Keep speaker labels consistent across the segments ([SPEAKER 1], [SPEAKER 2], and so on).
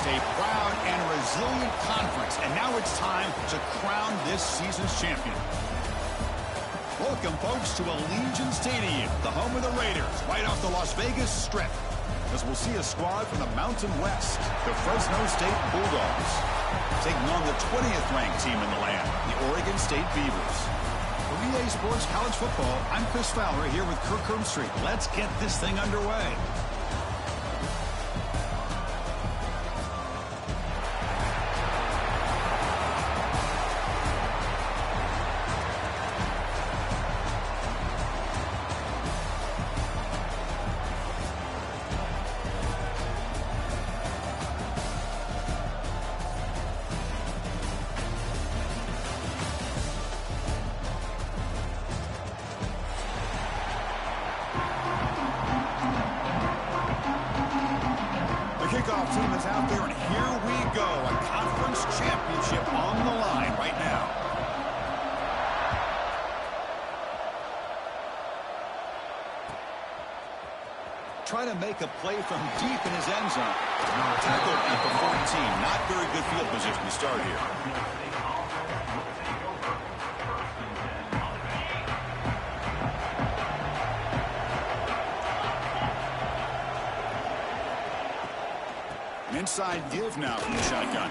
[SPEAKER 1] a proud and resilient conference, and now it's time to crown this season's champion. Welcome, folks, to Allegiant Stadium, the home of the Raiders, right off the Las Vegas Strip, as we'll see a squad from the Mountain West, the Fresno State Bulldogs, taking on the 20th ranked team in the land, the Oregon State Beavers. For EA Sports College Football, I'm Chris Fowler here with Kirk Herbstreit. Let's get this thing underway. Kickoff team is out there, and here we go. A conference championship on the line right now. Trying to make a play from deep in his end zone. Tackled at the 14. Not very good field position to start here. Inside give now from the shotgun.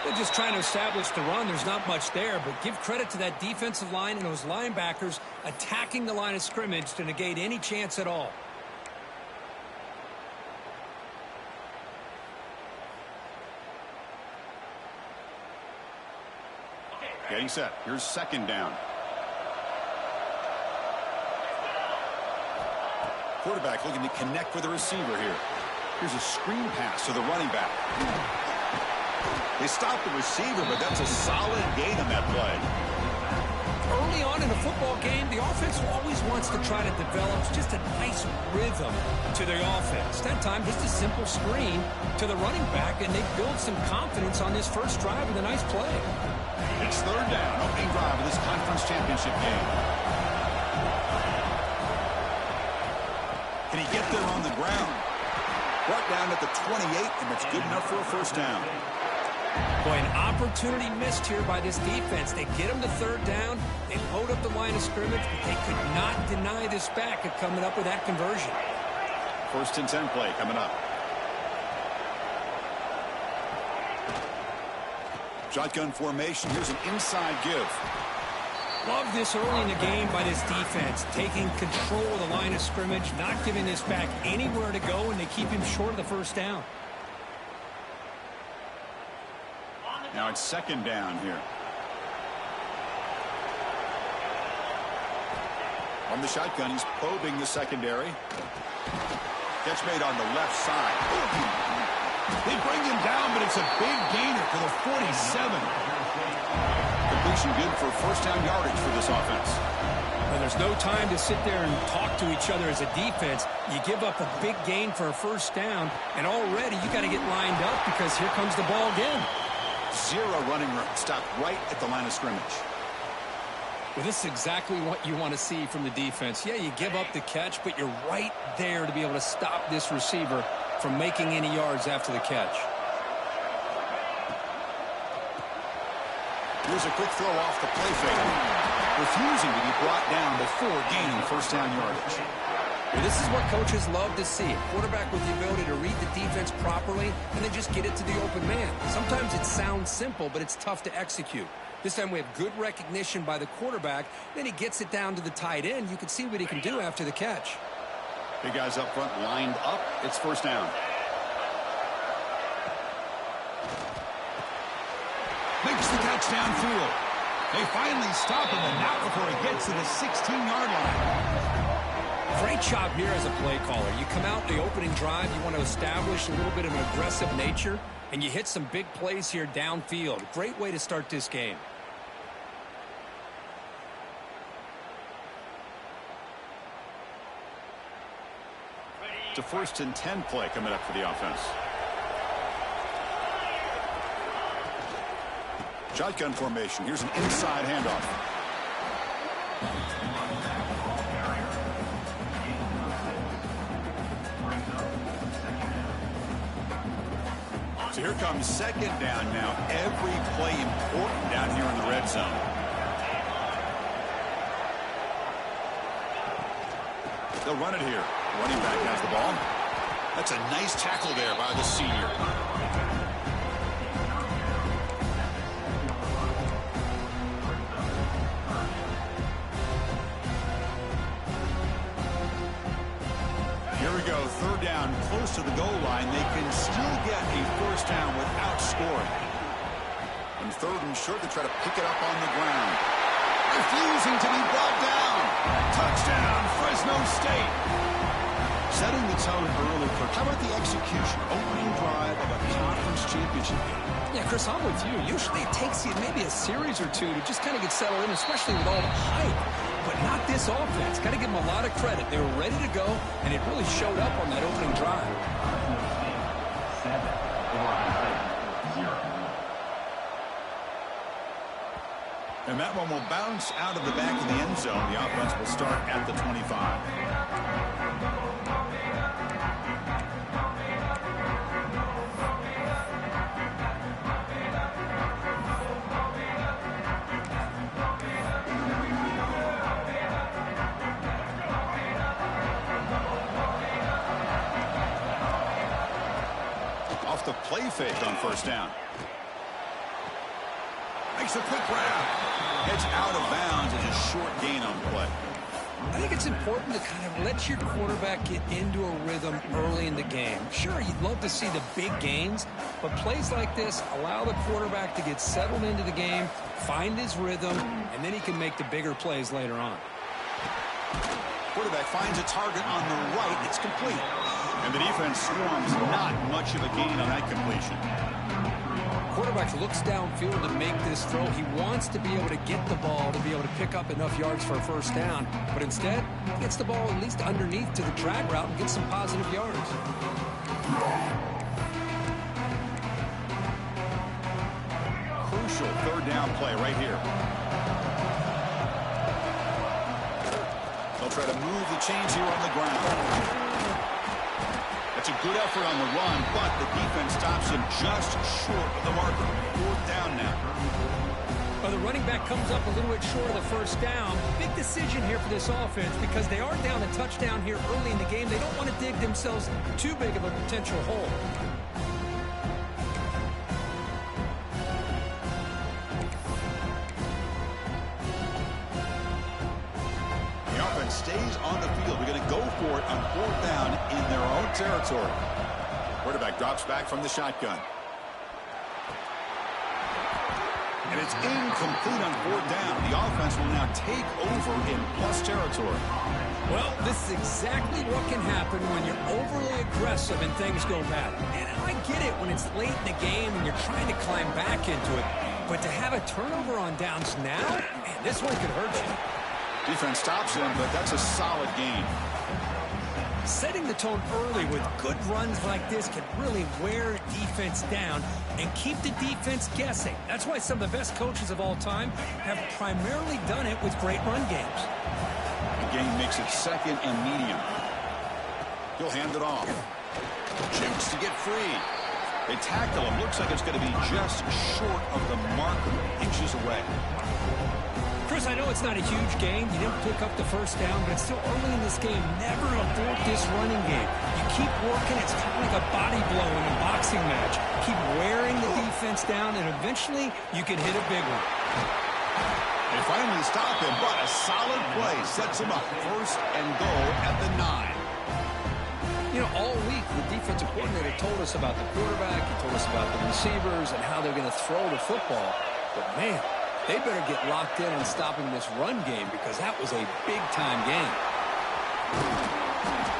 [SPEAKER 2] They're just trying to establish the run. There's not much there, but give credit to that defensive line and those linebackers attacking the line of scrimmage to negate any chance at all.
[SPEAKER 1] Getting set. Here's second down. Quarterback looking to connect with the receiver here. Here's a screen pass to the running back. They stopped the receiver, but that's a solid gain on that play.
[SPEAKER 2] Early on in a football game, the offense always wants to try to develop just a nice rhythm to their offense. That time, just a simple screen to the running back, and they build some confidence on this first drive with a nice play.
[SPEAKER 1] It's third down, opening drive of this conference championship game. Can he get there on the ground? Brought down at the 28, and that's good enough for a first down.
[SPEAKER 2] Boy, an opportunity missed here by this defense. They get them to third down. They load up the line of scrimmage, but they could not deny this back of coming up with that conversion.
[SPEAKER 1] First and 10 play coming up. Shotgun formation. Here's an inside give.
[SPEAKER 2] Love this early in the game by this defense, taking control of the line of scrimmage, not giving this back anywhere to go, and they keep him short of the first down.
[SPEAKER 1] Now it's second down here. On the shotgun, he's probing the secondary. Catch made on the left side. They bring him down, but it's a big gainer for the 47. Completion good for first down yardage for this offense.
[SPEAKER 2] Well, there's no time to sit there and talk to each other as a defense. You give up a big gain for a first down, and already you got to get lined up because here comes the ball again.
[SPEAKER 1] Zero running room. Stopped right at the line of scrimmage.
[SPEAKER 2] Well, this is exactly what you want to see from the defense. Yeah, you give up the catch, but you're right there to be able to stop this receiver from making any yards after the catch.
[SPEAKER 1] Here's a quick throw off the play fake. Refusing to be brought down before gaining first down yardage.
[SPEAKER 2] Well, this is what coaches love to see. A quarterback with the ability to read the defense properly and then just get it to the open man. Sometimes it sounds simple, but it's tough to execute. This time we have good recognition by the quarterback. Then he gets it down to the tight end. You can see what he can do after the catch.
[SPEAKER 1] Big guys up front lined up. It's first down. Makes the catch downfield. They finally stop him, and not before he gets to the 16-yard line.
[SPEAKER 2] Great job here as a play caller. You come out in the opening drive, you want to establish a little bit of an aggressive nature, and you hit some big plays here downfield. Great way to start this game.
[SPEAKER 1] To first and 10 play coming up for the offense. Shotgun formation. Here's an inside handoff. So here comes second down now. Every play important down here in the red zone. They'll run it here. Running back has the ball. That's a nice tackle there by the senior. Here we go, third down, close to the goal line. They can still get a first down without scoring. On third and short, they try to pick it up on the ground. Refusing to be brought down. Touchdown, Fresno State. Setting the tone early, Kirk. How about the execution? Opening drive of a conference championship game.
[SPEAKER 2] Yeah, Chris, I'm with you. Usually it takes you maybe a series or two to just kind of get settled in, especially with all the hype. But not this offense. Got to give them a lot of credit. They were ready to go, and it really showed up on that opening drive.
[SPEAKER 1] And that one will bounce out of the back of the end zone. The offense will start at the 25. Off the play fake on first down. Makes a quick grab. Heads out of bounds and a short gain on play.
[SPEAKER 2] I think it's important to kind of let your quarterback get into a rhythm early in the game. Sure, you'd love to see the big gains, but plays like this allow the quarterback to get settled into the game, find his rhythm, and then he can make the bigger plays later on.
[SPEAKER 1] Quarterback finds a target on the right. It's complete. And the defense swarms. Not much of a gain on that completion.
[SPEAKER 2] Quarterback looks downfield to make this throw. He wants to be able to get the ball to be able to pick up enough yards for a first down. But instead, he gets the ball at least underneath to the drag route and gets some positive yards.
[SPEAKER 1] Crucial third down play right here. They'll try to move the chains here on the ground. It's a good effort on the run, but the defense stops him just short of the marker. Fourth down now.
[SPEAKER 2] Well, the running back comes up a little bit short of the first down. Big decision here for this offense because they are down a touchdown here early in the game. They don't want to dig themselves too big of a potential hole.
[SPEAKER 1] Stays on the field. We're going to go for it on fourth down in their own territory. Quarterback drops back from the shotgun. And it's incomplete on fourth down. The offense will now take over in plus territory.
[SPEAKER 2] Well, this is exactly what can happen when you're overly aggressive and things go bad. And I get it when it's late in the game and you're trying to climb back into it. But to have a turnover on downs now, man, this one could hurt you.
[SPEAKER 1] Defense stops him, but that's a solid gain.
[SPEAKER 2] Setting the tone early with good runs like this can really wear defense down and keep the defense guessing. That's why some of the best coaches of all time have primarily done it with great run games.
[SPEAKER 1] The game makes it second and medium. He'll hand it off. Jukes to get free. They tackle him. Looks like it's going to be just short of the marker, inches away.
[SPEAKER 2] Chris, I know it's not a huge gain. You didn't pick up the first down, but it's still early in this game. Never abort this running game. You keep working. It's kind of like a body blow in a boxing match. Keep wearing the defense down, and eventually you can hit a big one.
[SPEAKER 1] They finally stop him, but a solid play sets him up. First and goal at the 9.
[SPEAKER 2] You know, all week, the defensive coordinator told us about the quarterback. He told us about the receivers and how they're going to throw the football. But, man, they better get locked in on stopping this run game because that was a big-time game.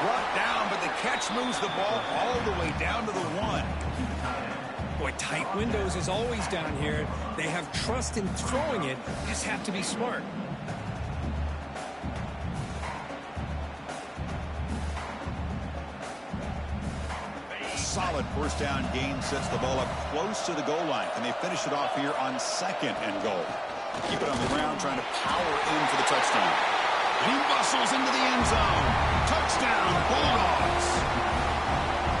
[SPEAKER 1] Brought down, but the catch moves the ball all the way down to the 1.
[SPEAKER 2] Boy, tight windows is always down here. They have trust in throwing it. Just have to be smart.
[SPEAKER 1] Solid first down gain sets the ball up close to the goal line. Can they finish it off here on second and goal? Keep it on the ground, trying to power in for the touchdown. And he muscles into the end zone. Touchdown, Bulldogs.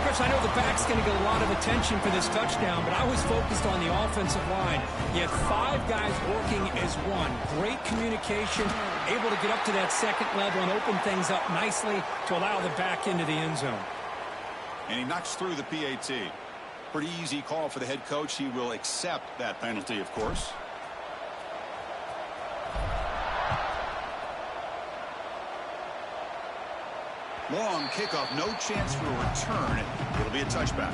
[SPEAKER 2] Chris,
[SPEAKER 3] Fresh, I know the back's going to get a lot of attention for this touchdown, but I was focused on the offensive line. You had 5 guys working as one. Great communication, able to get up to that second level and open things up nicely to allow the back into the end zone.
[SPEAKER 1] And he knocks through the PAT. Pretty easy call for the head coach. He will accept that penalty, of course. Long kickoff, no chance for a return. It'll be a touchback.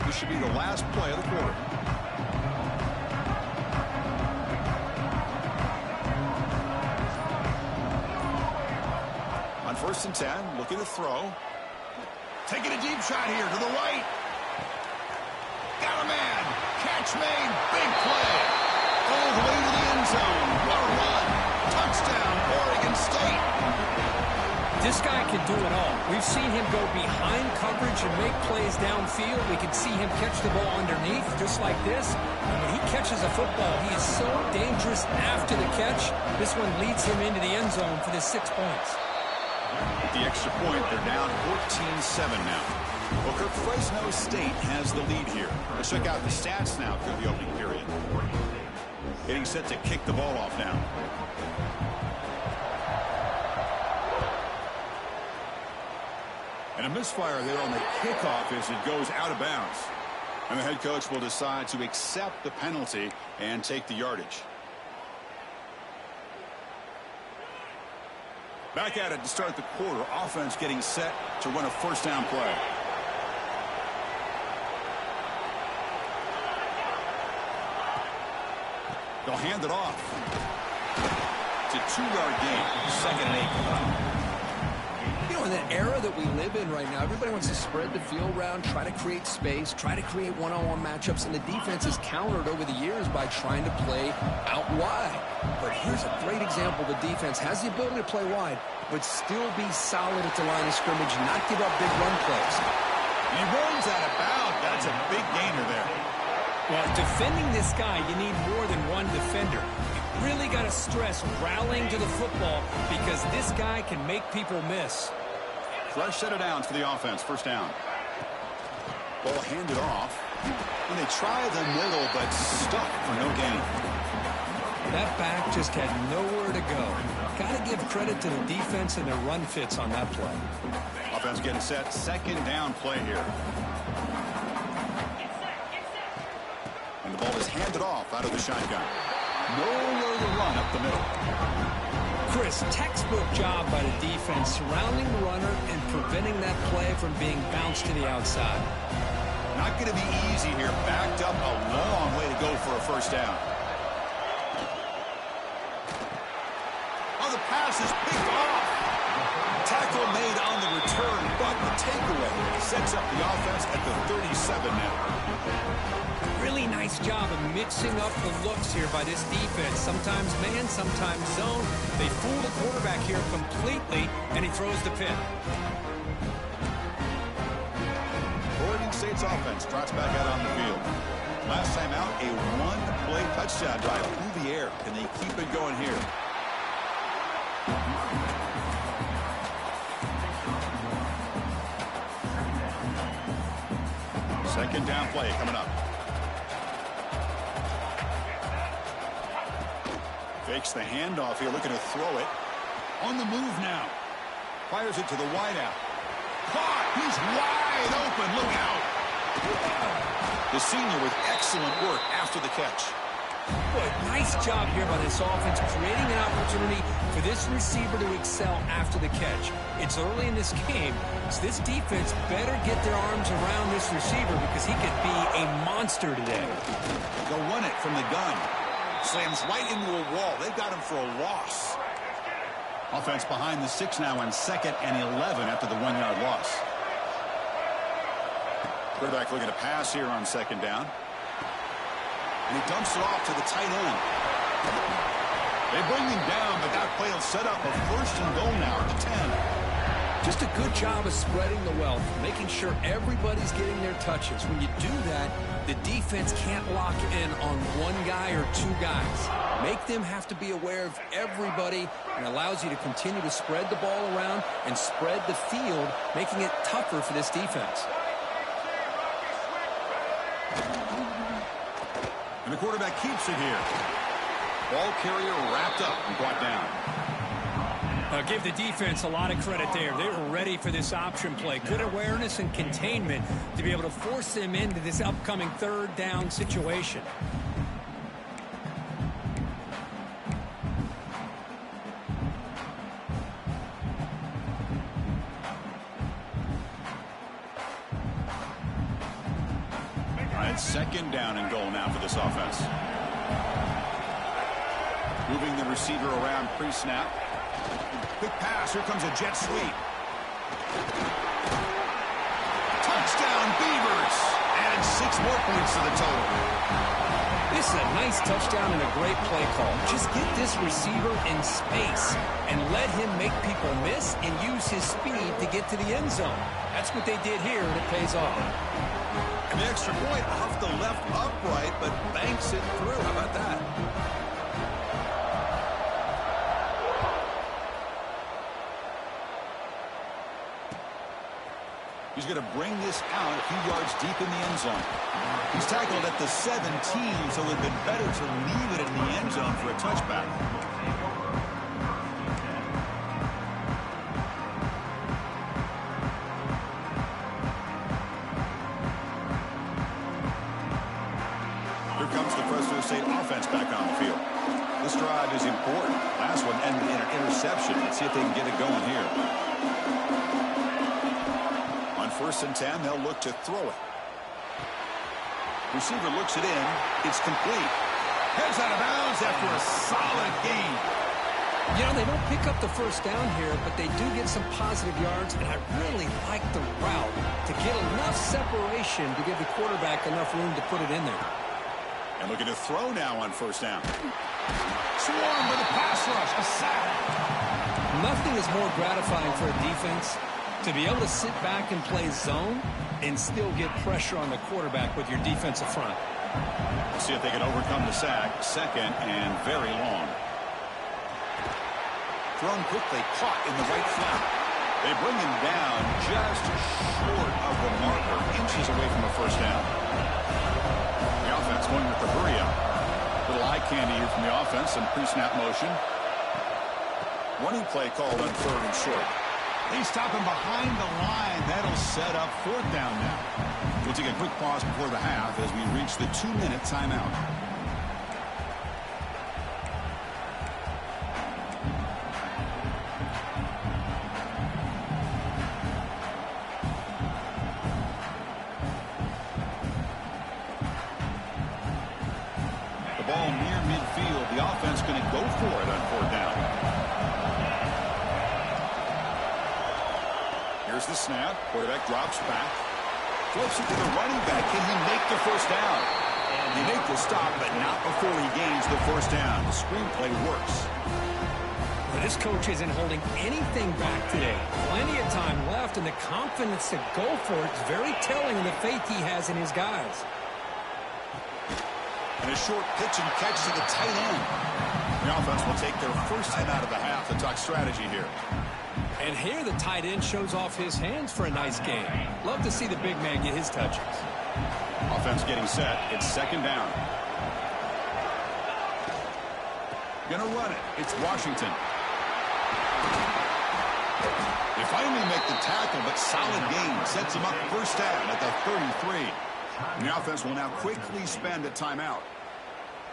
[SPEAKER 1] This should be the last play of the quarter. On 1st and 10, looking to throw. Taking a deep shot here to the right. Got a man. Catch made. Big play. All the way to the end zone. What a run. Touchdown, Oregon State.
[SPEAKER 3] This guy can do it all. We've seen him go behind coverage and make plays downfield. We can see him catch the ball underneath just like this. And when he catches a football, he is so dangerous after the catch. This one leads him into the end zone for the 6 points.
[SPEAKER 1] With the extra point, they're down 14-7 now. Booker, Fresno State has the lead here. Let's check out the stats now through the opening period. Getting set to kick the ball off now. And a misfire there on the kickoff as it goes out of bounds. And the head coach will decide to accept the penalty and take the yardage. Back at it to start the quarter. Offense getting set to run a 1st down play. They'll hand it off. It's a 2-yard gain. 2nd and 8 coming up.
[SPEAKER 2] You know, in the era that we live in right now, everybody wants to spread the field around, try to create space, try to create one-on-one matchups, and the defense has countered over the years by trying to play out wide. But here's a great example. The defense has the ability to play wide, but still be solid at the line of scrimmage, not give up big run plays.
[SPEAKER 1] And he rolls out of bounds. That's a big gainer there.
[SPEAKER 3] Well, defending this guy, you need more than one defender. You really got to stress rallying to the football because this guy can make people miss.
[SPEAKER 1] Fresh set of downs for the offense. 1st down. Ball handed off. And they try the middle, but stuck for no gain.
[SPEAKER 3] That back just had nowhere to go. Got to give credit to the defense and their run fits on that play.
[SPEAKER 1] Offense getting set. 2nd down play here. And the ball is handed off out of the shotgun. Nowhere to run up the middle.
[SPEAKER 3] Chris, textbook job by the defense surrounding the runner and preventing that play from being bounced to the outside.
[SPEAKER 1] Not going to be easy here. Backed up a long way to go for a 1st down. Oh, the pass is picked off. Tackle made on the return, but the takeaway sets up the offense at the 37 now.
[SPEAKER 3] Really nice job of mixing up the looks here by this defense. Sometimes man, sometimes zone. They fool the quarterback here completely, and he throws the pick.
[SPEAKER 1] Oregon State's offense trots back out on the field. Last time out, a 1-play touchdown drive through the air. Can they keep it going here? Second down play coming up. Fakes the handoff here, looking to throw it. On the move now. Fires it to the wideout. Caught! He's wide open. Look out! The senior with excellent work after the catch.
[SPEAKER 3] Boy, nice job here by this offense, creating an opportunity for this receiver to excel after the catch. It's early in this game, so this defense better get their arms around this receiver because he could be a monster today.
[SPEAKER 1] They'll run it from the gun. Slams right into a wall. They've got him for a loss. Offense behind the 6 now on 2nd and 11 after the 1-yard loss. Quarterback looking to pass here on 2nd down. And he dumps it off to the tight end. They bring him down, but that play will set up a 1st and goal now at the 10.
[SPEAKER 2] Just a good job of spreading the wealth, making sure everybody's getting their touches. When you do that, the defense can't lock in on one guy or two guys. Make them have to be aware of everybody, and allows you to continue to spread the ball around and spread the field, making it tougher for this defense.
[SPEAKER 1] And the quarterback keeps it here. Ball carrier wrapped up and brought down.
[SPEAKER 3] Give the defense a lot of credit there. They were ready for this option play. Good awareness and containment to be able to force them into this upcoming third down situation.
[SPEAKER 1] All right, second down and goal now for this offense. Moving the receiver around pre-snap. Quick pass. Here comes a jet sweep. Touchdown, Beavers. And 6 more points to the total.
[SPEAKER 2] This is a nice touchdown and a great play call. Just get this receiver in space and let him make people miss and use his speed to get to the end zone. That's what they did here, and it pays off.
[SPEAKER 1] And the extra point off the left upright, but banks it through. How about that? He's going to bring this out a few yards deep in the end zone. He's tackled at the 17, so it would have been better to leave it in the end zone for a touchback. Here comes the Fresno State offense back on the field. This drive is important. Last one ended in an interception. Let's see if they can get it going here. First and 10, they'll look to throw it. Receiver looks it in. It's complete. Heads out of bounds after a solid gain.
[SPEAKER 2] You know, they don't pick up the first down here, but they do get some positive yards, and I really like the route to get enough separation to give the quarterback enough room to put it in there.
[SPEAKER 1] And looking to throw now on first down. Swarm with a pass rush, a sack.
[SPEAKER 2] Nothing is more gratifying for a defense to be able to sit back and play zone and still get pressure on the quarterback with your defensive front.
[SPEAKER 1] Let's see if they can overcome the sack. Second and very long. Thrown quickly, caught in the right flat. They bring him down just short of the marker, inches away from a first down. The offense going with the hurry up. Little eye candy here from the offense, some pre-snap motion. Running play called on third and short. They stop him behind the line. That'll set up fourth down now. We'll take a quick pause before the half as we reach the 2-minute timeout. The ball near midfield. The offense going to go for it on fourth down. Here's the snap. Quarterback drops back. Flips it to the running back. Can he make the first down? He makes the stop, but not before he gains the first down. The screenplay works.
[SPEAKER 3] Well, this coach isn't holding anything back today. Plenty of time left, and the confidence to go for it is very telling of the faith he has in his guys.
[SPEAKER 1] And a short pitch and catch to the tight end. The offense will take their first time out of the half to talk strategy here.
[SPEAKER 2] And here the tight end shows off his hands for a nice game. Love to see the big man get his touches.
[SPEAKER 1] Offense getting set. It's second down. Gonna run it. It's Washington. They finally make the tackle, but solid gain. Sets him up first down at the 33. And the offense will now quickly spend a timeout.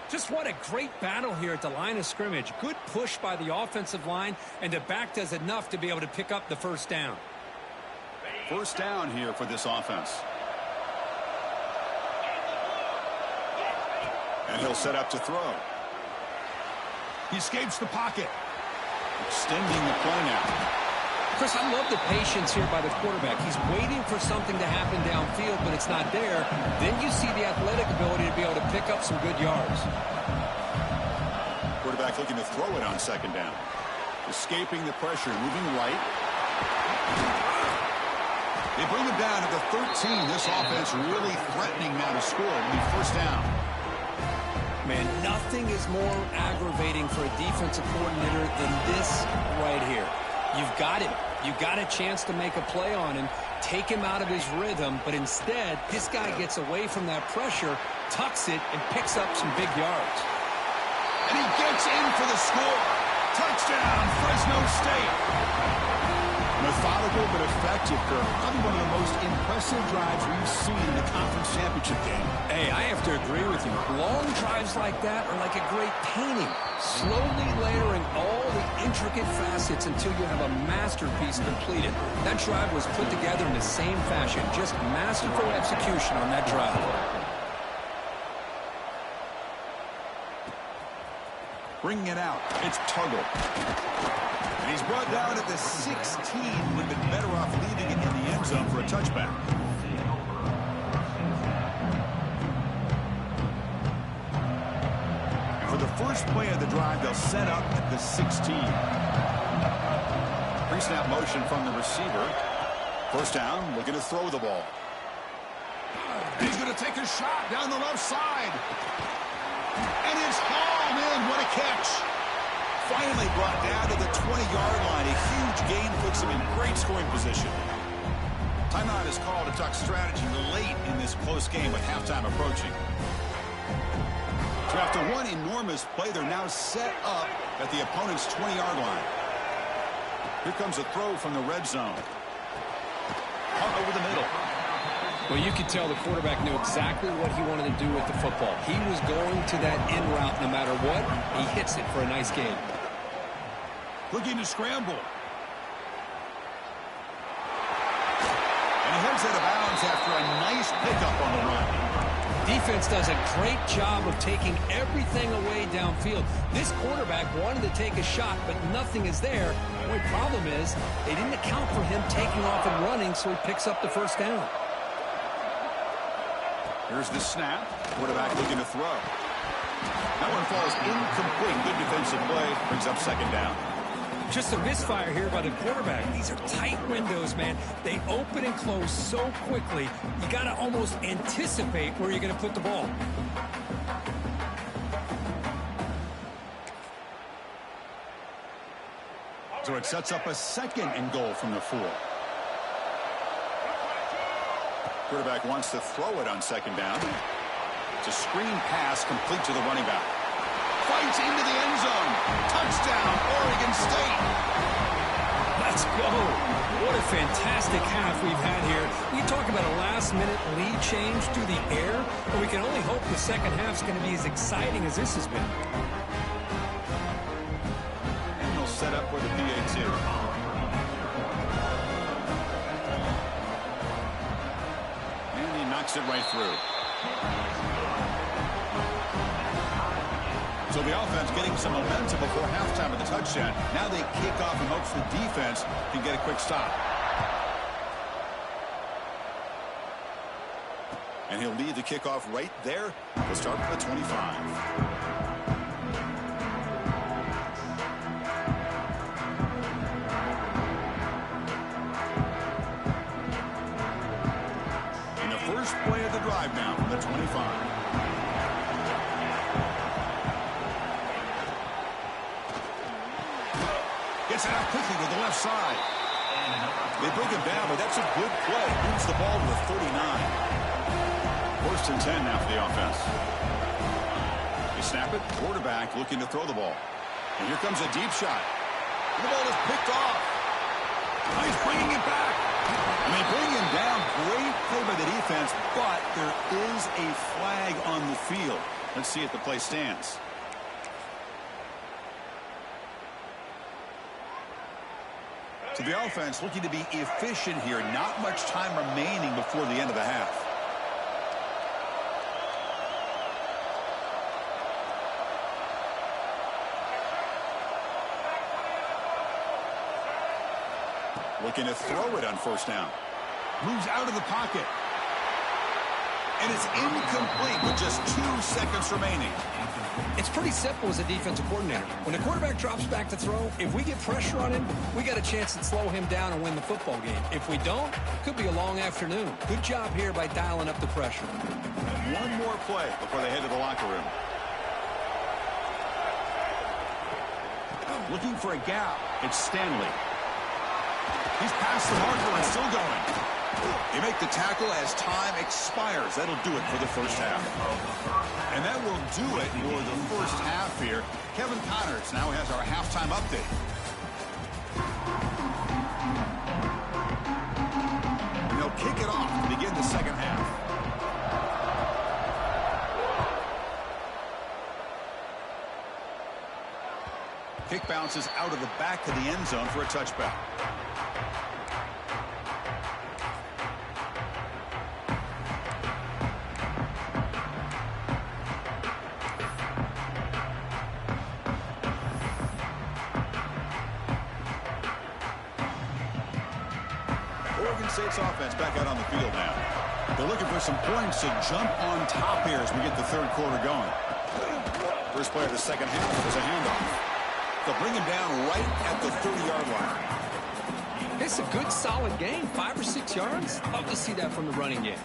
[SPEAKER 3] Just what a great battle here at the line of scrimmage. Good push by the offensive line, and the back does enough to be able to pick up the first down.
[SPEAKER 1] First down here for this offense. And he'll set up to throw. He escapes the pocket. Extending the play now.
[SPEAKER 2] Chris, I love the patience here by the quarterback. He's waiting for something to happen downfield, but it's not there. Then you see the athletic ability to be able to pick up some good yards.
[SPEAKER 1] Quarterback looking to throw it on second down. Escaping the pressure, moving right. They bring him down at the 13. This offense really threatening now to score. It'll be first down.
[SPEAKER 2] Man, nothing is more aggravating for a defensive coordinator than this right here. You've got him. You've got a chance to make a play on him, take him out of his rhythm, but instead, this guy gets away from that pressure, tucks it, and picks up some big yards.
[SPEAKER 1] And he gets in for the score. Touchdown, Fresno State. Methodical but effective, Kirk. Probably one of the most impressive drives we've seen in the conference championship game.
[SPEAKER 2] Hey, I have to agree with you. Long drives like that are like a great painting. Slowly layering all the intricate facets until you have a masterpiece completed. That drive was put together in the same fashion. Just masterful execution on that drive.
[SPEAKER 1] Bringing it out. It's Tuggle. And he's brought down at the 16. Would have been better off leaving it in the end zone for a touchback. And for the first play of the drive, they'll set up at the 16. Pre-snap motion from the receiver. First down, looking to throw the ball. And he's going to take a shot down the left side. And it's hauled in. What a catch. Finally brought down to the 20-yard line. A huge gain puts him in great scoring position. Timeout is called to talk strategy late in this close game with halftime approaching. So after one enormous play, they're now set up at the opponent's 20-yard line. Here comes a throw from the red zone. Up over the middle.
[SPEAKER 2] Well, you could tell the quarterback knew exactly what he wanted to do with the football. He was going to that in route no matter what. He hits it for a nice gain.
[SPEAKER 1] Looking to scramble. And he heads out of bounds after a nice pickup on the run.
[SPEAKER 2] Defense does a great job of taking everything away downfield. This quarterback wanted to take a shot, but nothing is there. The only problem is they didn't account for him taking off and running, so he picks up the first down.
[SPEAKER 1] Here's the snap. Quarterback looking to throw. That one falls incomplete. Good defensive play. Brings up second down.
[SPEAKER 2] Just a misfire here by the quarterback. These are tight windows, man. They open and close so quickly, you got to almost anticipate where you're going to put the ball.
[SPEAKER 1] So it sets up a second and goal from the 4. Quarterback wants to throw it on second down. It's a screen pass complete to the running back. Fights into the end zone. Touchdown, Oregon State.
[SPEAKER 2] Let's go. What a fantastic half we've had here. We talk about a last-minute lead change through the air, but we can only hope the second half's going to be as exciting as this has been.
[SPEAKER 1] And they'll set up for the PA2. And he knocks it right through. So the offense getting some momentum before halftime of the touchdown. Now they kick off and hopes the defense can get a quick stop. And he'll lead the kickoff right there. We'll start from the 25. And the first play of the drive now from the 25. Gets it out quickly to the left side. They bring him down, but that's a good play. Moves the ball to the 39. First and 10 now for the offense. They snap it. Quarterback looking to throw the ball. And here comes a deep shot. And the ball is picked off. Now he's bringing it back. And they bring him down. Great play by the defense, but there is a flag on the field. Let's see if the play stands. So the offense looking to be efficient here. Not much time remaining before the end of the half. Looking to throw it on first down. Moves out of the pocket. And it's incomplete with just 2 seconds remaining.
[SPEAKER 2] It's pretty simple as a defensive coordinator. When the quarterback drops back to throw, if we get pressure on him, we got a chance to slow him down and win the football game. If we don't, it could be a long afternoon. Good job here by dialing up the pressure.
[SPEAKER 1] And one more play before they head to the locker room. Looking for a gap. It's Stanley. He's past the marker and still going. They make the tackle as time expires. That'll do it for the first half. And that will do it for the first half here. Kevin Connors now has our halftime update. And they'll kick it off to begin the second half. Kick bounces out of the back of the end zone for a touchback. Oregon State's offense back out on the field now. They're looking for some points to jump on top here as we get the third quarter going. First play of the second half is a handoff. They'll bring him down right at the 30-yard line.
[SPEAKER 2] It's a good, solid game. 5 or 6 yards. Love to see that from the running game.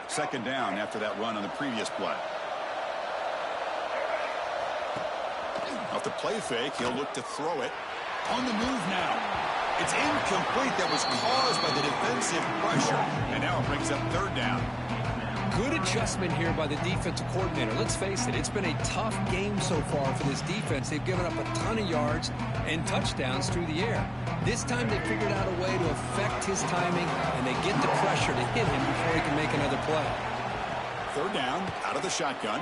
[SPEAKER 1] Second down after that run on the previous play. Off the play fake, he'll look to throw it. On the move now. It's incomplete. That was caused by the defensive pressure. And now it brings up third down.
[SPEAKER 2] Good adjustment here by the defensive coordinator. Let's face it, it's been a tough game so far for this defense. They've given up a ton of yards and touchdowns through the air. This time they figured out a way to affect his timing, and they get the pressure to hit him before he can make another play.
[SPEAKER 1] Third down, out of the shotgun.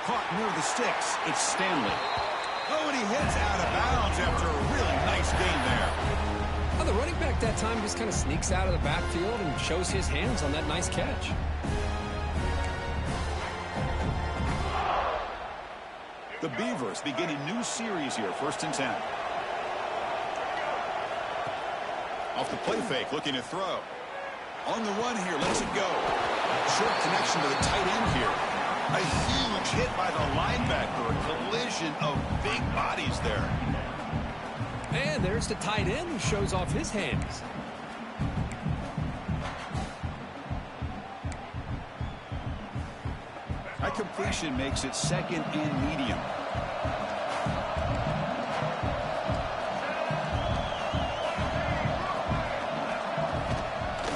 [SPEAKER 1] Caught near the sticks. It's Stanley. Oh, and he hits out of bounds after a really nice game there.
[SPEAKER 2] Well, the running back that time just kind of sneaks out of the backfield and shows his hands on that nice catch.
[SPEAKER 1] The Beavers begin a new series here, 1st and 10. Off the play fake, looking to throw. On the run here, lets it go. Short connection to the tight end here. A huge hit by the linebacker. A collision of big bodies there.
[SPEAKER 2] And there's the tight end who shows off his hands.
[SPEAKER 1] That completion makes it 2nd and medium.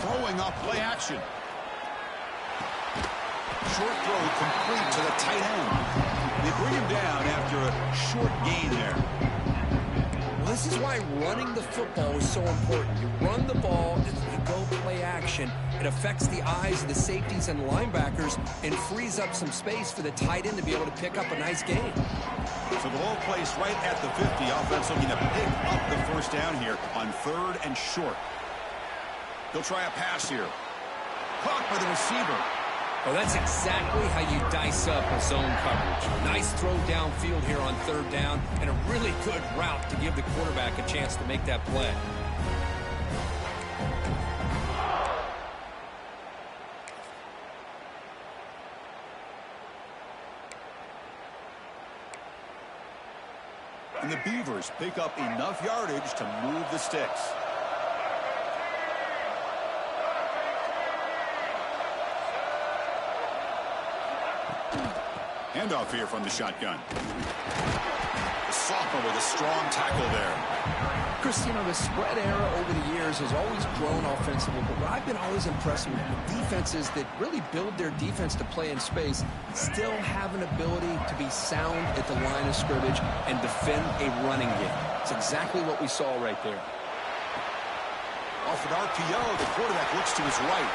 [SPEAKER 1] Throwing off play action. Short throw complete to the tight end. They bring him down after a short gain there.
[SPEAKER 2] Well, this is why running the football is so important. You run the ball, and you go play action. It affects the eyes of the safeties and the linebackers and frees up some space for the tight end to be able to pick up a nice gain.
[SPEAKER 1] So the ball placed right at the 50. Offense looking to pick up the first down here on 3rd and short. They'll try a pass here. Caught by the receiver.
[SPEAKER 2] Well, that's exactly how you dice up a zone coverage. Nice throw downfield here on 3rd down, and a really good route to give the quarterback a chance to make that play.
[SPEAKER 1] And the Beavers pick up enough yardage to move the sticks. Handoff here from the shotgun. The sophomore with a strong tackle there.
[SPEAKER 2] Chris, you know, the spread era over the years has always grown offensively, but what I've been always impressed with defenses that really build their defense to play in space still have an ability to be sound at the line of scrimmage and defend a running game. It's exactly what we saw right there.
[SPEAKER 1] Off an RPO, the quarterback looks to his right.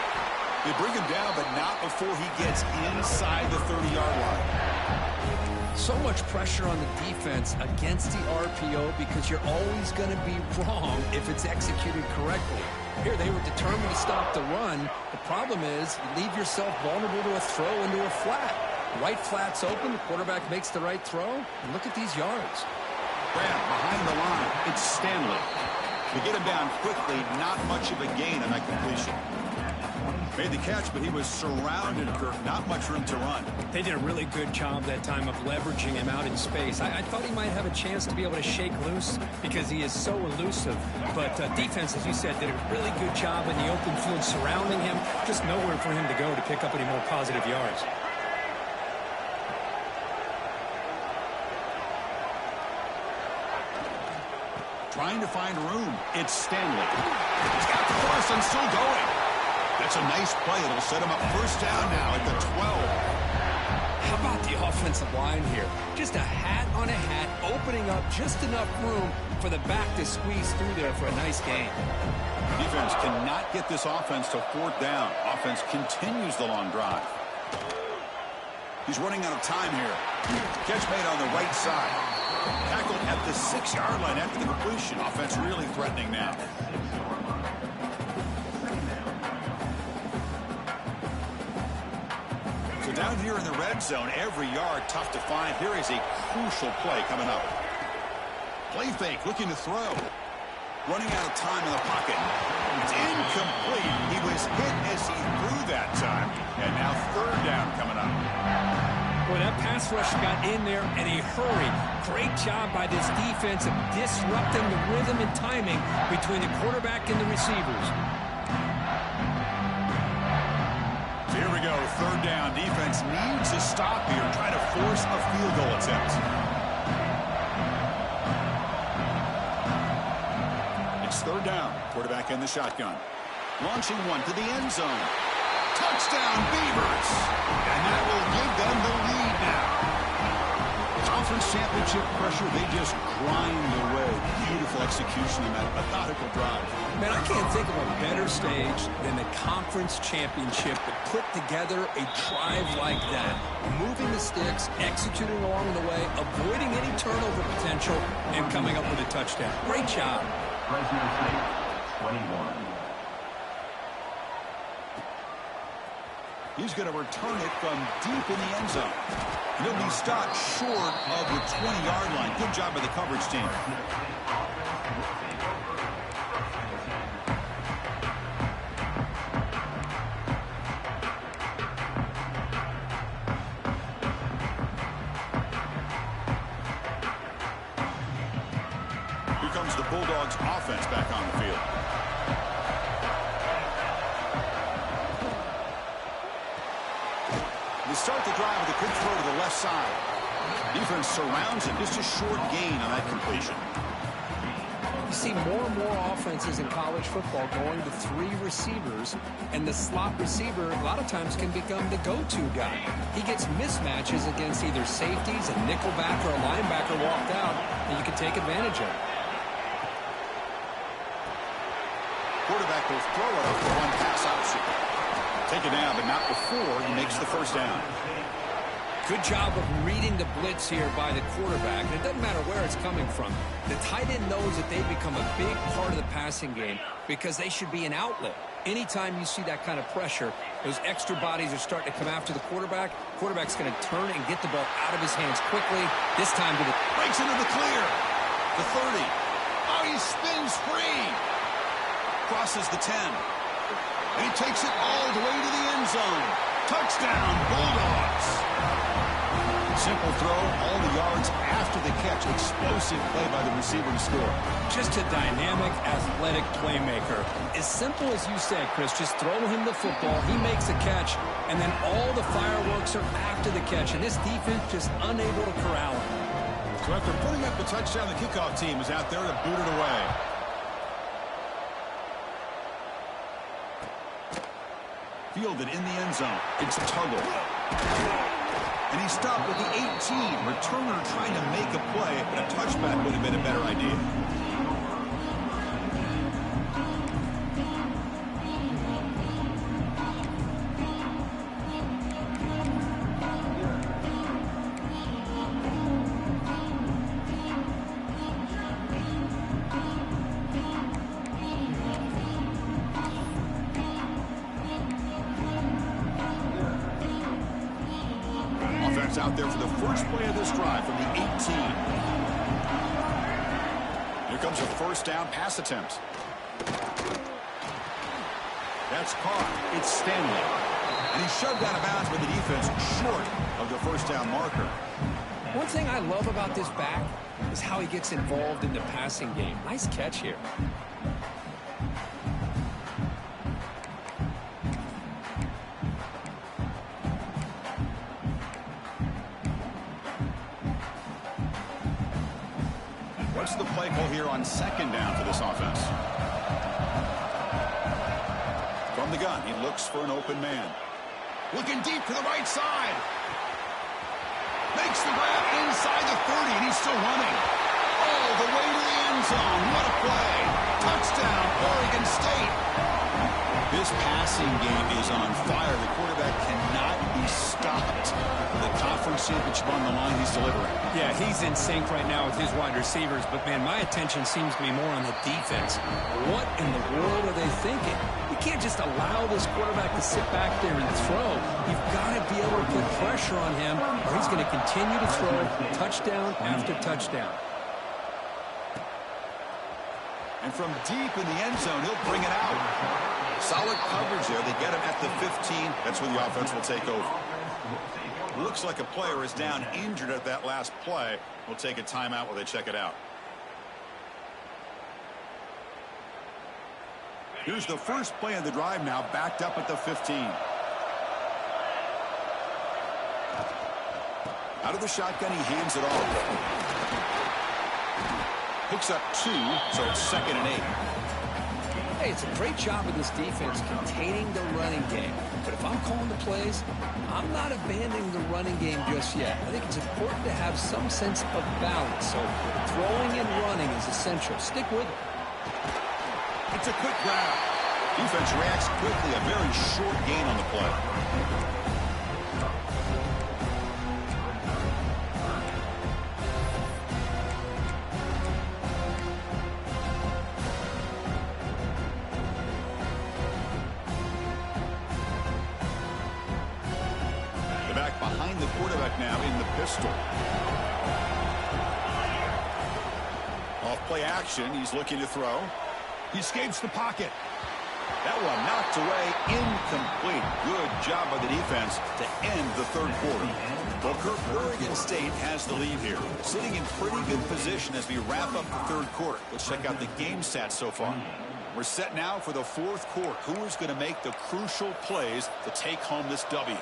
[SPEAKER 1] They bring him down, but not before he gets inside the 30-yard line.
[SPEAKER 2] So much pressure on the defense against the RPO because you're always going to be wrong if it's executed correctly. Here, they were determined to stop the run. The problem is you leave yourself vulnerable to a throw into a flat. The right flat's open, the quarterback makes the right throw, and look at these yards.
[SPEAKER 1] Grab behind the line. It's Stanley. To get him down quickly, not much of a gain on that completion. Made the catch, but he was surrounded, Kirk. Not much room to run.
[SPEAKER 3] They did a really good job that time of leveraging him out in space. I thought he might have a chance to be able to shake loose because he is so elusive. But defense, as you said, did a really good job in the open field surrounding him. Just nowhere for him to go to pick up any more positive yards.
[SPEAKER 1] Trying to find room. It's Stanley. He's got the force and still going. That's a nice play. It'll set him up first down now at the 12.
[SPEAKER 3] How about the offensive line here? Just a hat on a hat, opening up just enough room for the back to squeeze through there for a nice gain.
[SPEAKER 1] Defense cannot get this offense to fourth down. Offense continues the long drive. He's running out of time here. Catch made on the right side. Tackled at the 6-yard line after the completion. Offense really threatening now. So down here in the red zone, every yard tough to find. Here is a crucial play coming up. Play fake, looking to throw. Running out of time in the pocket. It's incomplete. He was hit as he threw that time. And now third down coming up.
[SPEAKER 3] Boy, that pass rush got in there in a hurry. Great job by this defense of disrupting the rhythm and timing between the quarterback and the receivers.
[SPEAKER 1] So here we go, third down. Defense needs a stop here, trying to force a field goal attempt. It's third down. Quarterback in the shotgun. Launching one to the end zone. Touchdown, Beavers! And that will give them the lead now. Conference championship pressure, they just grind away. Beautiful execution in that methodical drive.
[SPEAKER 3] Man, I can't think of a better stage than the conference championship to put together a drive like that. Moving the sticks, executing along the way, avoiding any turnover potential, and coming up with a touchdown. Great job.
[SPEAKER 4] Fresno State, 21.
[SPEAKER 1] He's going to return it from deep in the end zone. He'll be stopped short of the 20-yard line. Good job by the coverage team. Here comes the Bulldogs offense back on the field. They start the drive with a quick throw to the left side. Defense surrounds him. Just a short gain on that completion.
[SPEAKER 3] You see more and more offenses in college football going to 3 receivers, and the slot receiver a lot of times can become the go-to guy. He gets mismatches against either safeties, a nickelback, or a linebacker walked out, and you can take advantage of it.
[SPEAKER 1] Quarterback will throw it off the one pass option. Take it down, but not before he makes the first down.
[SPEAKER 3] Good job of reading the blitz here by the quarterback. And it doesn't matter where it's coming from. The tight end knows that they become a big part of the passing game because they should be an outlet. Anytime you see that kind of pressure, those extra bodies are starting to come after the quarterback. Quarterback's going to turn and get the ball out of his hands quickly. This time to the...
[SPEAKER 1] Breaks into the clear. The 30. Oh, he spins free. Crosses the 10. And he takes it all the way to the end zone. Touchdown, Bulldogs. Simple throw, all the yards after the catch. Explosive play by the receiver to score.
[SPEAKER 3] Just a dynamic, athletic playmaker. As simple as you said, Chris, just throw him the football, he makes a catch, and then all the fireworks are after the catch. And this defense just unable to corral him.
[SPEAKER 1] So after putting up the touchdown, the kickoff team is out there to boot it away. Fielded in the end zone. It's Tuggle. And he stopped with the 18. Returner trying to make a play, but a touchback would have been a better idea. Out there for the first play of this drive from the 18. comes a first down pass attempt. That's caught. It's Stanley. And he's shoved out of bounds with the defense short of the first down marker.
[SPEAKER 2] One thing I love about this back is how he gets involved in the passing game. Nice catch here.
[SPEAKER 1] What's the play call here on second down for this offense? From the gun, he looks for an open man. Looking deep to the right side. Makes the grab inside the 30, and he's still running. All the way to the end zone. What a play. Touchdown, Oregon State. This passing game is on fire. The quarterback cannot be stopped. The conference championship on the line, he's delivering.
[SPEAKER 3] Yeah, he's in sync right now with his wide receivers, but, man, my attention seems to be more on the defense. What in the world are they thinking? You can't just allow this quarterback to sit back there and throw. You've got to be able to put pressure on him, or he's going to continue to throw touchdown after touchdown.
[SPEAKER 1] And from deep in the end zone, he'll bring it out. Solid coverage there. They get him at the 15. That's where the offense will take over. Looks like a player is down injured at that last play. We'll take a timeout while they check it out. Here's the first play of the drive now, backed up at the 15. Out of the shotgun, he hands it off. Picks up 2, so it's 2nd and 8.
[SPEAKER 2] Hey, it's a great job of this defense containing the running game. But if I'm calling the plays, I'm not abandoning the running game just yet. I think it's important to have some sense of balance. So throwing and running is essential. Stick with it.
[SPEAKER 1] It's a quick grab. Defense reacts quickly. A very short gain on the play. The back behind the quarterback now in the pistol. Off play action. He's looking to throw. He escapes the pocket. That one knocked away, incomplete. Good job by the defense to end the third quarter. Well, Kirk, Oregon State has the lead here, sitting in pretty good position as we wrap up the third quarter. Let's check out the game stats so far. We're set now for the fourth quarter. Who is going to make the crucial plays to take home this W?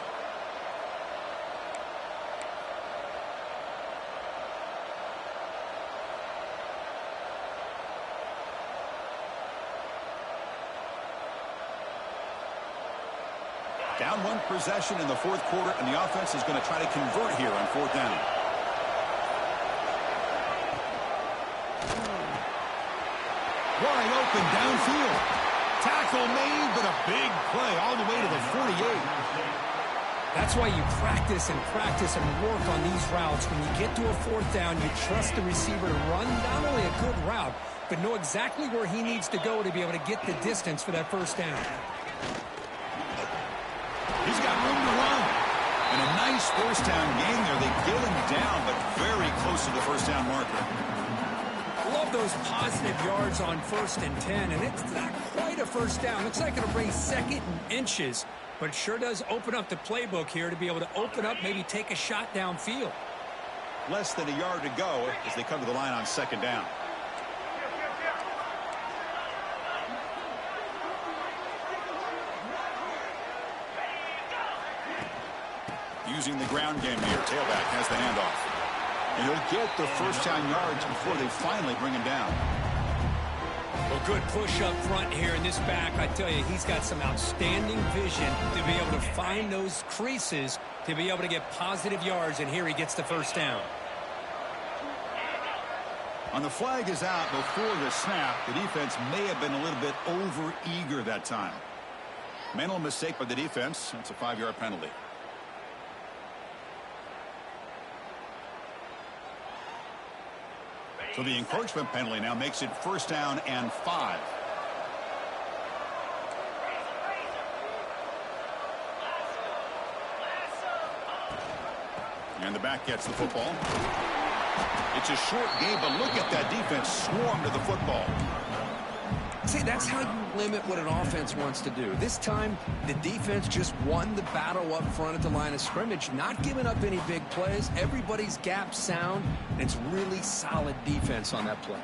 [SPEAKER 1] Down one possession in the fourth quarter, and the offense is going to try to convert here on fourth down. Wide open downfield. Tackle made, but a big play all the way to the 48.
[SPEAKER 3] That's why you practice and work on these routes. When you get to a fourth down, you trust the receiver to run not only a good route, but know exactly where he needs to go to be able to get the distance for that first down.
[SPEAKER 1] He's got room to run. And a nice first down game there. They get him down, but very close to the first down marker.
[SPEAKER 3] Love those positive yards on 1st and 10, and it's not quite a first down. Looks like it'll bring 2nd and inches, but it sure does open up the playbook here to be able to open up, maybe take a shot downfield.
[SPEAKER 1] Less than a yard to go as they come to the line on 2nd down. Using the ground game here. Tailback has the handoff. And he'll get the first down yards before they finally bring him down.
[SPEAKER 3] Well, good push up front here in this back. I tell you, he's got some outstanding vision to be able to find those creases to be able to get positive yards, and here he gets the first down.
[SPEAKER 1] On the flag is out before the snap. The defense may have been a little bit over-eager that time. Mental mistake by the defense. That's a 5-yard penalty. So the encroachment penalty now makes it first down and 5. And the back gets the football. It's a short game, but look at that defense swarm to the football.
[SPEAKER 2] See, that's how you limit what an offense wants to do. This time, the defense just won the battle up front at the line of scrimmage, not giving up any big plays. Everybody's gap sound, and it's really solid defense on that play.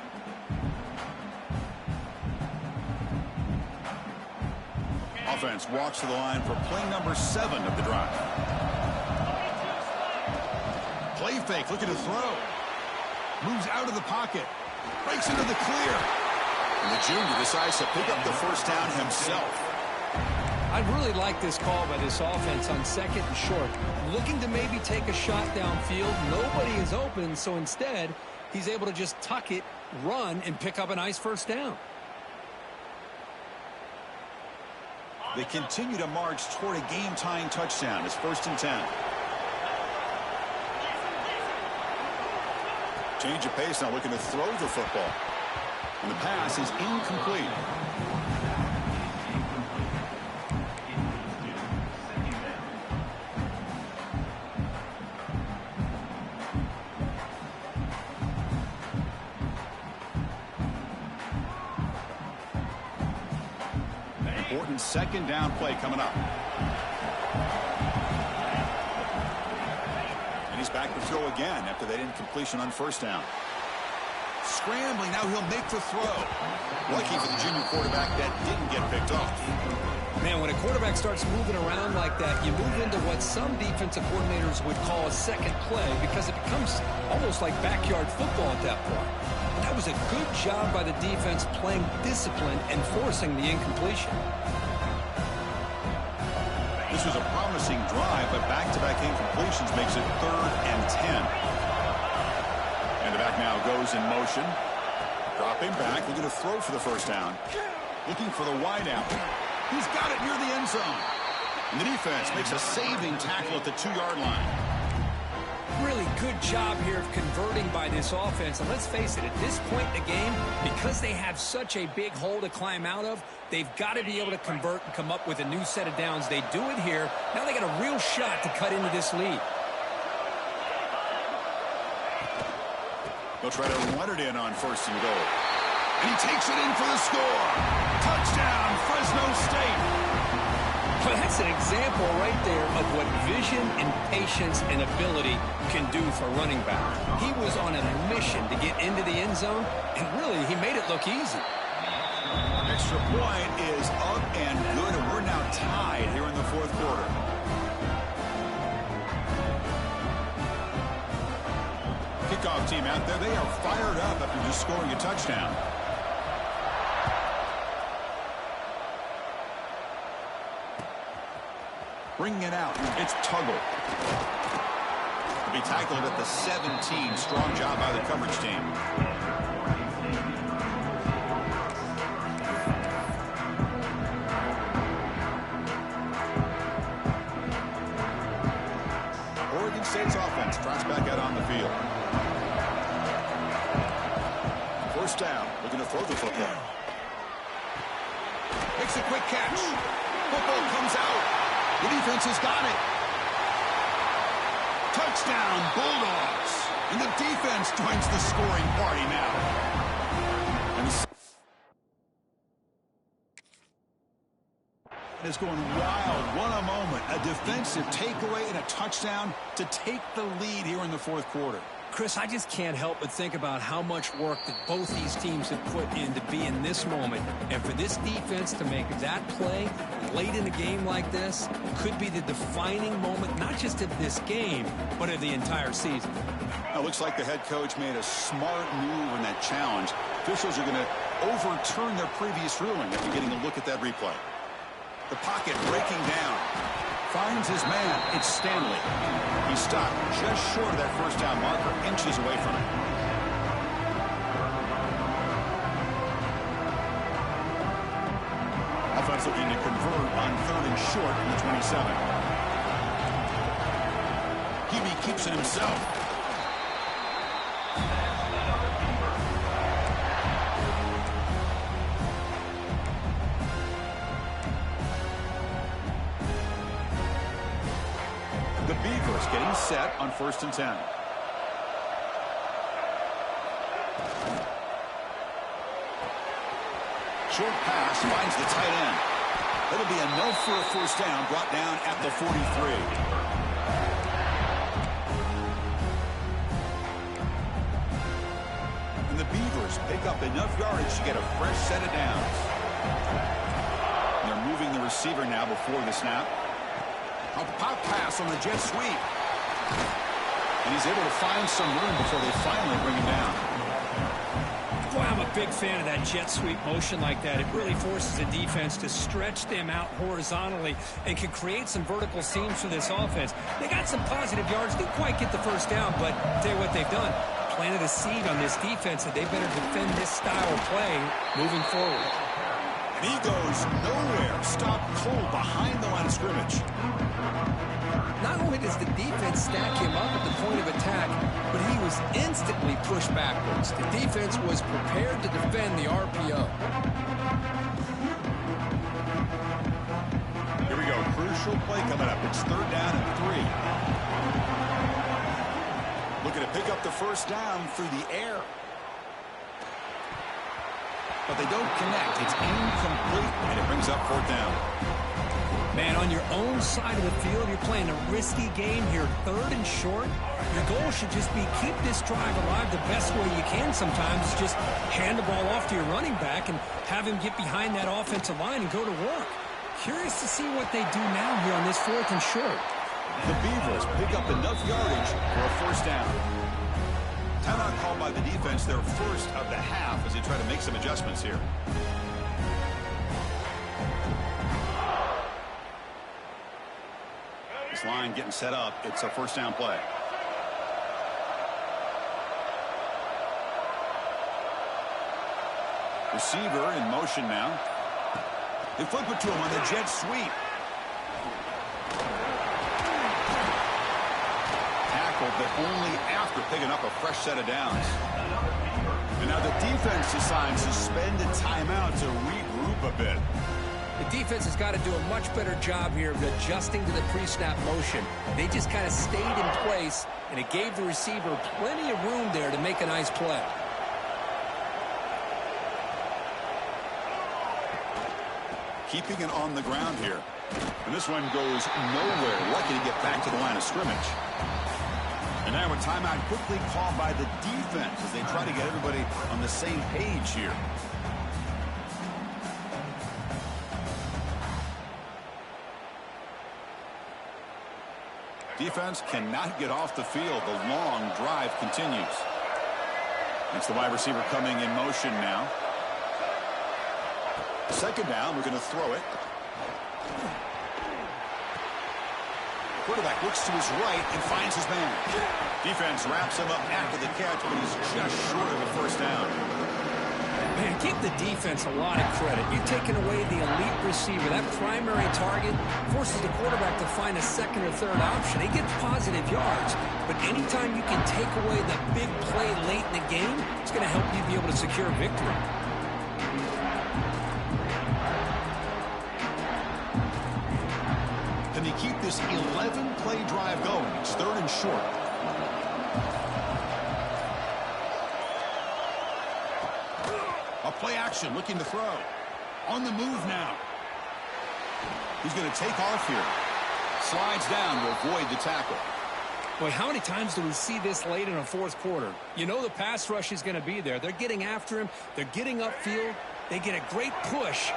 [SPEAKER 1] Offense walks to the line for play number 7 of the drive. Play fake, looking to throw. Moves out of the pocket. Breaks into the clear. And the junior decides to pick up the first down himself.
[SPEAKER 3] I really like this call by this offense on 2nd and short. Looking to maybe take a shot downfield. Nobody is open, so instead, he's able to just tuck it, run, and pick up a nice first down.
[SPEAKER 1] They continue to march toward a game-tying touchdown. It's 1st and 10. Change of pace, now looking to throw the football. And the pass is incomplete. Important 2nd down play coming up. And he's back to throw again after that incompletion on 1st down. Scrambling, now he'll make the throw. Lucky for the junior quarterback that didn't get picked off.
[SPEAKER 2] Man, when a quarterback starts moving around like that, you move into what some defensive coordinators would call a second play because it becomes almost like backyard football at that point. That was a good job by the defense playing discipline and forcing the incompletion.
[SPEAKER 1] This was a promising drive, but back-to-back incompletions makes it 3rd and 10. And the back now goes in motion. Dropping back, looking to throw for the first down. Looking for the wideout. He's got it near the end zone. And the defense makes a saving tackle at the 2-yard line.
[SPEAKER 2] Really good job here of converting by this offense. And let's face it, at this point in the game, because they have such a big hole to climb out of, they've got to be able to convert and come up with a new set of downs. They do it here. Now they got a real shot to cut into this lead.
[SPEAKER 1] They'll try to run it in on 1st and goal. And he takes it in for the score. Touchdown, Fresno State.
[SPEAKER 2] Well, that's an example right there of what vision and patience and ability can do for running back. He was on a mission to get into the end zone, and really, he made it look easy.
[SPEAKER 1] Extra point is up and good, and we're now tied here in the 4th quarter. Kickoff team out there, they are fired up after just scoring a touchdown. Bringing it out, it's Tuggle. He'll be tackled at the 17. Strong job by the coverage team. Oregon State's offense tries back out on the field. 1st down, looking to throw the football. Makes a quick catch. Football comes out. The defense has got it. Touchdown, Bulldogs. And the defense joins the scoring party now. And it's going wild. What a moment. A defensive takeaway and a touchdown to take the lead here in the 4th quarter.
[SPEAKER 2] Chris, I just can't help but think about how much work that both these teams have put in to be in this moment. And for this defense to make that play late in a game like this could be the defining moment, not just of this game, but of the entire season.
[SPEAKER 1] Now, it looks like the head coach made a smart move in that challenge. Officials are going to overturn their previous ruling after getting a look at that replay. The pocket breaking down. Finds his man. It's Stanley. He stopped just short of that first down marker, inches away from it. Offense looking to convert on 3rd and short in the 27. Hebe keeps it himself. The Beavers getting set on 1st and 10. Short pass finds the tight end. It'll be enough for a first down, brought down at the 43. And the Beavers pick up enough yardage to get a fresh set of downs. They're moving the receiver now before the snap. A pop pass on the jet sweep. And he's able to find some room before they finally bring him down.
[SPEAKER 3] Boy, I'm a big fan of that jet sweep motion like that. It really forces the defense to stretch them out horizontally and can create some vertical seams for this offense. They got some positive yards. Didn't quite get the first down, but I'll tell you what they've done. Planted a seed on this defense that they better defend this style of play moving forward.
[SPEAKER 1] And he goes nowhere. Stopped cold behind the line of scrimmage.
[SPEAKER 2] Not only does the defense stack him up at the point of attack, but he was instantly pushed backwards. The defense was prepared to defend the RPO.
[SPEAKER 1] Here we go. Crucial play coming up. It's 3rd down and 3. Looking to pick up the first down through the air. But they don't connect. It's incomplete, and it brings up 4th down.
[SPEAKER 3] Man, on your own side of the field, you're playing a risky game here, 3rd and short. Your goal should just be keep this drive alive the best way you can sometimes. Just hand the ball off to your running back and have him get behind that offensive line and go to work. Curious to see what they do now here on this 4th and short.
[SPEAKER 1] The Beavers pick up enough yardage for a first down. Timeout called by the defense, their first of the half, as they try to make some adjustments here. This line getting set up. It's a first down play. Receiver in motion now. They flip it to him on the jet sweep. Tackled, but only after picking up a fresh set of downs. And now the defense decides to spend a timeout to regroup a bit.
[SPEAKER 2] The defense has got to do a much better job here of adjusting to the pre-snap motion. They just kind of stayed in place, and it gave the receiver plenty of room there to make a nice play.
[SPEAKER 1] Keeping it on the ground here. And this one goes nowhere. Lucky to get back to the line of scrimmage. And now a timeout quickly called by the defense as they try to get everybody on the same page here. Defense cannot get off the field. The long drive continues. It's the wide receiver coming in motion now. 2nd down, we're going to throw it. Quarterback looks to his right and finds his man. Defense wraps him up after the catch, but he's just short of a first down.
[SPEAKER 3] Man, give the defense a lot of credit. You're taking away the elite receiver. That primary target forces the quarterback to find a 2nd or 3rd option. He gets positive yards, but anytime you can take away the big play late in the game, it's going to help you be able to secure a victory.
[SPEAKER 1] Can they keep this 11-play drive going? It's 3rd and short. A play action, looking to throw. On the move now. He's going to take off here. Slides down to avoid the tackle.
[SPEAKER 3] Boy, how many times do we see this late in a 4th quarter? You know the pass rush is going to be there. They're getting after him. They're getting upfield. They get a great push.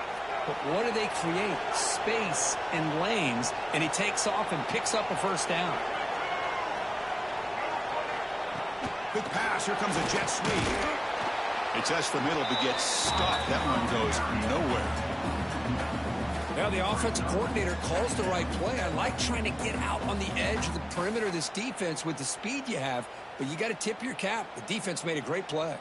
[SPEAKER 3] But what do they create? Space and lanes. And he takes off and picks up a first down.
[SPEAKER 1] Quick pass. Here comes a jet sweep. It tests the middle but gets stuck. That one goes nowhere.
[SPEAKER 2] Now the offensive coordinator calls the right play. I like trying to get out on the edge of the perimeter of this defense with the speed you have, but you got to tip your cap. The defense made a great play.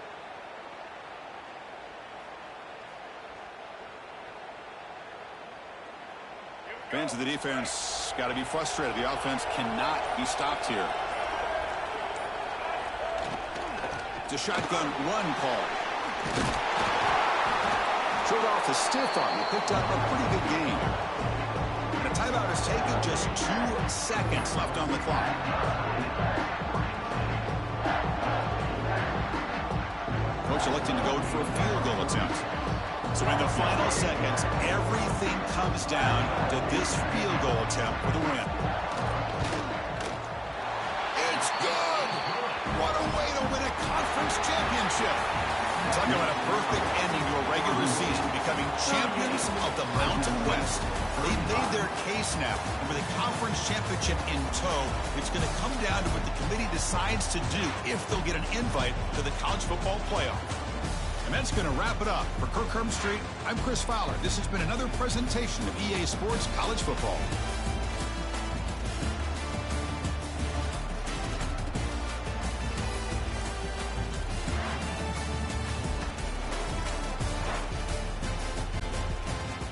[SPEAKER 1] Fans of the defense got to be frustrated. The offense cannot be stopped here. It's a shotgun run call. Showed off the stiff arm. He picked up a pretty good gain. The timeout is taken. Just 2 seconds left on the clock. Coach electing to go for a field goal attempt. So in the final seconds, everything comes down to this field goal attempt for the win. It's good! What a way to win a conference championship! Talk about a perfect ending to a regular season, becoming champions of the Mountain West. They've made their case now, and with a conference championship in tow, it's going to come down to what the committee decides to do if they'll get an invite to the college football playoff. And that's going to wrap it up. For Kirk Street, I'm Chris Fowler. This has been another presentation of EA Sports College Football.